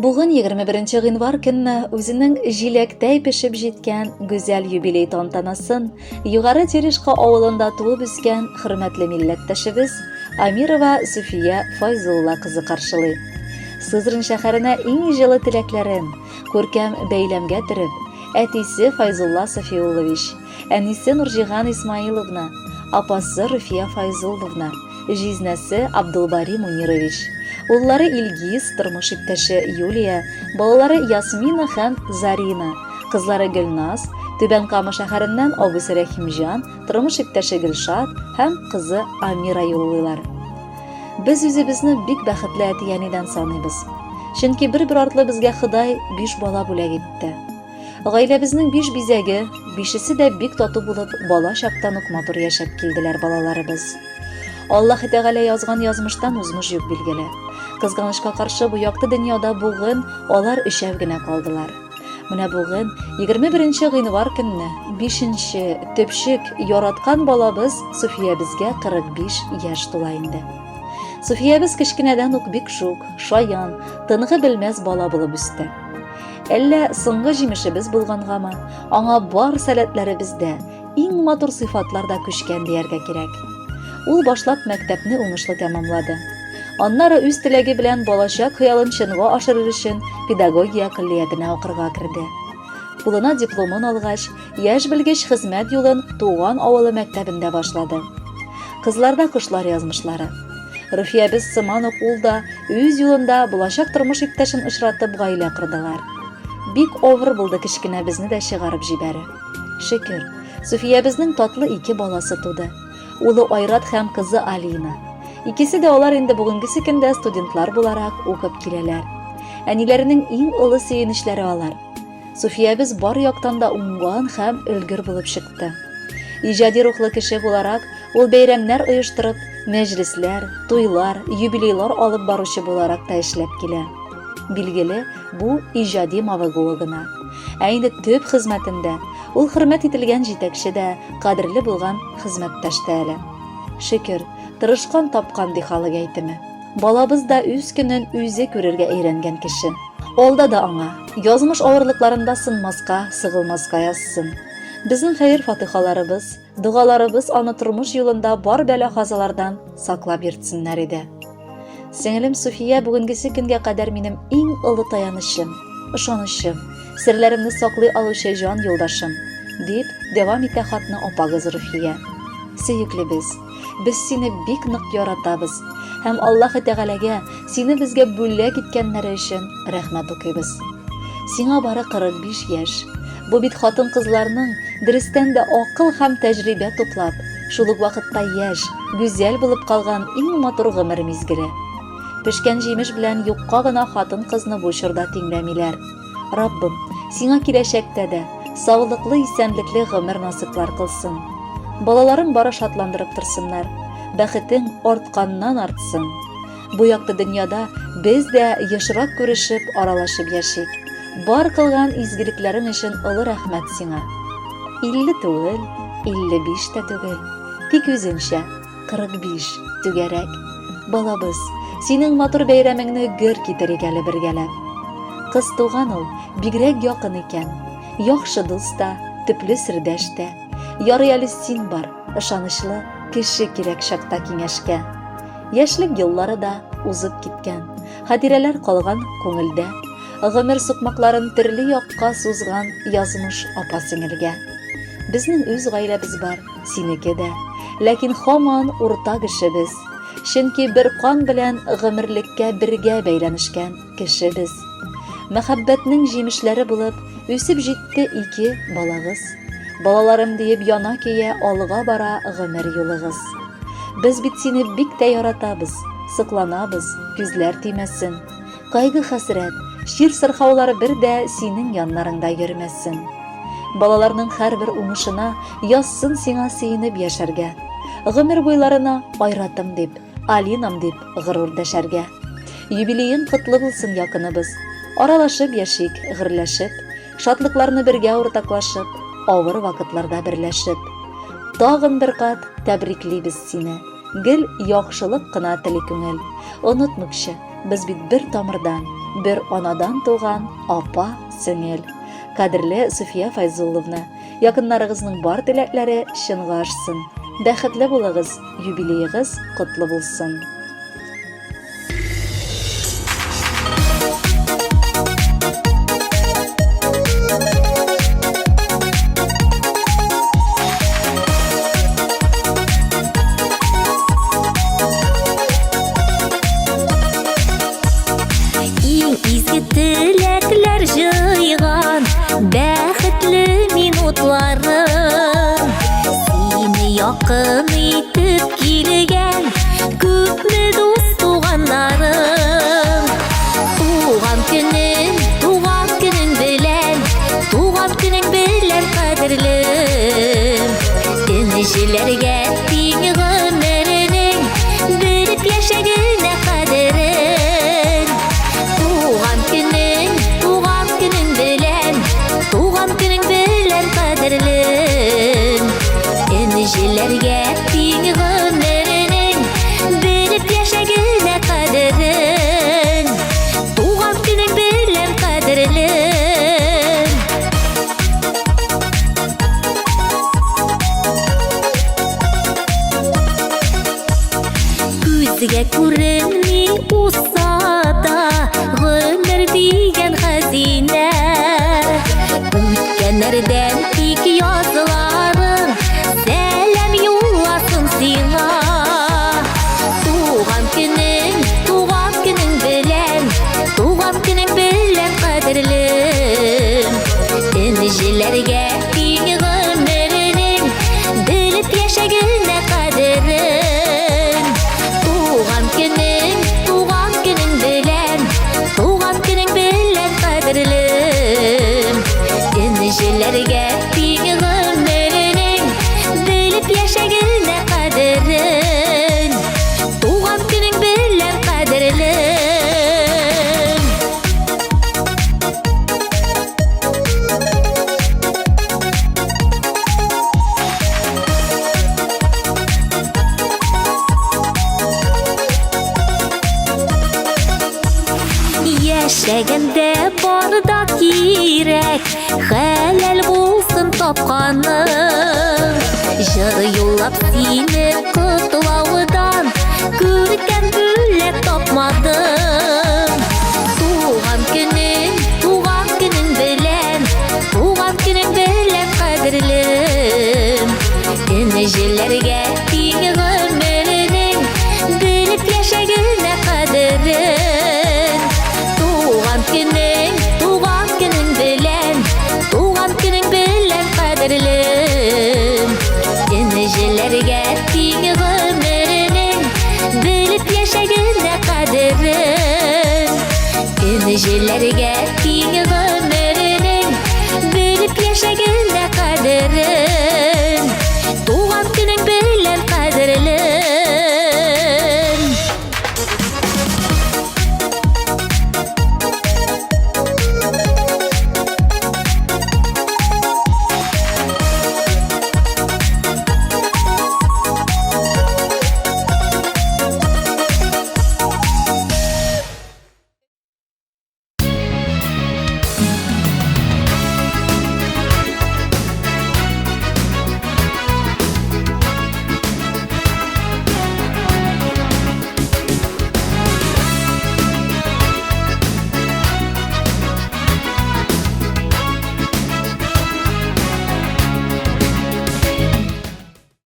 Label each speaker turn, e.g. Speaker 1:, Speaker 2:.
Speaker 1: Бүген 21 гыйнвар көнне үзенең җиләктәй пешеп җиткән гүзәл юбилей тантанасын Югары Терешка авылында туып үскән хөрмәтле милләттәшебез Амирова Суфия Файзулла кызы каршылый. Сызрань шәһәренә иң җылы теләкләрен күркәм бәйләмгә төреп, әтисе Файзулла Софиуллович, әнисе Нурҗиһан Исмаиловна, апасы Руфия Файзулловна, җизнәсе Абдулбари Мунирович, уллары Илгиз, тормыш иптәше Юлия, балалары Ясмина һәм Зарина, кызлары Гөлназ, Түбәнкама шәһәреннән абысы Рәхимҗан, тормыш иптәше Гөлшат һәм кызы Амира юллыйлар. Без үзебезне бик бәхетле әти-әнидән саныйбыз. Чөнки бер артлы безгә Ходай 5 бала бүләк итте. Гаиләбезнең 5 бизәге, 5-се дә бик тату булып, бала чактан ук матур яшәп килделәр балаларыбыз. Аллаһ Тәгалә язган язмыштан узмыш юк билгеле. Кызганычка каршы бу якты дөньяда бүген алар өчәү генә калдылар. Менә бүген 21 гыйнвар көнне 5-нче төпчек яраткан балабыз Суфиябезгә 45 яшь тула инде. Суфиябез кечкенәдән ук бик шук, шаян, тынгы белмәс бала булып үсте. Әллә соңгы җимешебез булгангамы, аңа бар сәләтләребездә иң матур сыйфатлар да күчкән дияргә кирәк. Ул башлап мәктәпне уңышлы тәмамлады. Аннары үз теләге белән балачак хыялын чынга ашырыр өчен педагогия көллиятенә укырга керде. Кулына дипломын алгач, яшь белгеч хезмәт юлын туган авылы мәктәбендә башлады. Кызларда кошлар язмышлары. Руфиябез сыман ук ул да үз юлында булачак тормыш иптәшен очратып гаилә кордылар. Бик авыр булды кечкенә безне дә чыгарып җибәре. Шөкер, Суфиябезнең татлы 2 баласы туды. Улы Айрат һәм кызы Алина. Икесе дә алар инде бүгенге көндә студентлар буларак укып киләләр. Әниләренең иң олы сөенечләре алар. Суфиябез бар яктан да уңган һәм өлгер булып чыкты. Иҗади рухлы кеше буларак, ул бәйрәмнәр оештырып, мәҗлесләр, туйлар, юбилейлар алып баручы буларак та эшләп килә. Билгеле, бу иҗади мавыгуы гына. Ә инде төп хезмәтендә ул хөрмәт ителгән җитәкче дә, кадерле булган хезмәттәш тә әле. Шөкер, тырышкан тапкан ди халык әйтеме. Балабыз да үз көнен үзе күрергә өйрәнгән кеше. Алда да аңа, язмыш авырлыкларында сынмаска, сыгылмаска язсын. Безнең хәйр-фатихаларыбыз, дугаларыбыз аны тормыш юлында бар бәла-казалардан саклап йөртсеннәр иде. Сеңелем Суфия бүгенге көнгә кадәр минем иң олы таянычым, ышанычым, серләремне саклый алучы җан юлдашым, дип дәвам итә хатны апагыз Руфия. Сөеклебез, без сине бик нык яратабыз һәм Аллаһ Тәгаләгә сине безгә бүләк иткәннәре өчен рәхмәт укыйбыз. Сиңа бары 45 яшь. Бу бит хатын-кызларның дөрестән дә акыл һәм тәҗрибә туплап, шул ук вакытта яшь, гүзәл булып калган иң матур гомер мизгеле. Пешкән җимеш белән юкка гына хатын-кызны бу чорда тиңләмиләр. Раббым, сиңа киләчәктә дә саулыклы, исәнлекле гомер насыйплар кылсын. Балаларың бары шатландырып торсыннар, бәхетең артканнан артсын. Бу якты дөньяда без дә ешрак күрешеп, аралашып яшик. Бар кылган изгелекләрең өчен олы рәхмәт сиңа. 50 түгел, 55 тә түгел, тик үзенчә 45 түгәрәк. Балабыз, синең матур бәйрәмеңне гөр китерик әле бергәләп. Кыз туган ул бигрәк якын икән, яхшы дуста, төпле сердәштә. Ярый әле син бар, ышанычлы кеше кирәк чакта киңәшкә. Яшьлек еллары да узып киткән, хатирәләр калган күңелдә. Гомер сукмакларын төрле якка сузган язмыш апа-сеңелгә. Безнең үз гаиләбез бар, синеке дә, ләкин һаман урта кешебез. Чөнки бер кан белән гомерлеккә бергә бәйләнешкән кешебез. Мәхәббәтнең җимешләре булып үсеп җитте 2 балагыз. Балаларым диеп яна көя алга бара гомер юлыгыз. Без бит сине бик тә яратабыз, сыкланабыз, күзләр тимәсен. Кайгы хәсрәт, шир сырхаулары бер дә синең яннарыңда йөрмәсен. Балаларның һәрбер уңышына язсын сиңа сөенеп яшәргә. Гомер буйларына Айратым дип, Алинам дип горур дәшәргә. Юбилеең котлы булсын якыныбыз. Аралашып яшик, гырләшеп, шатлыкларны бергә уртаклашып, авыр вакытларда берләшеп. Тагын бер кат тәбриклибез сине. Гел яхшылык кына тели күңел. Онытмыкчы, без бит бер тамырдан, bir анадан туган апа, сеңел. Кадерле Суфия Файзулловна, якыннарыгызның бар теләкләре чынга ашсын. Бәхетле булыгыз, юбилейгыз котлы булсын.
Speaker 2: Тіләкләр жыйган бәхетле минутларым, сине якын итеп килгән күпме дус туганнарым. Туган көнең белән кадерлем, энҗеләргә тиң гомернең белеп яшәгәнә кадерен. Туган көнең белән кадерлем, энҗеләргә тиң гомернең белеп яшәгәнә кадерен. Туган көнең белән кадерлем. Күзгә күренми усада гомер дигән хәзинә. Үткәннәрдән тик язларың сәлам юлласын сиңа. Туган көнең белән кадерлем, энҗеләргә тиң гомернең белеп яшәгәнә кадерен. Туган көнең белән кадерлем, энҗеләргә тиң гомернең белеп яшәгәнә кадерен. Туган көнең белән кадерлем. Яшәгәндә барда кирәк, хәләл булсын тапканың. Җыр юллап сине котлаудан күркәм бүләк тапмадым. Туган көнең белән кадерлем, энҗеләргә тиң гомернең белеп яшәгәнә кадерен. Туган көнең белән кадерлем, энҗеләргә тиң гомернең белеп яшәгәнә кадерен. Энҗеләргә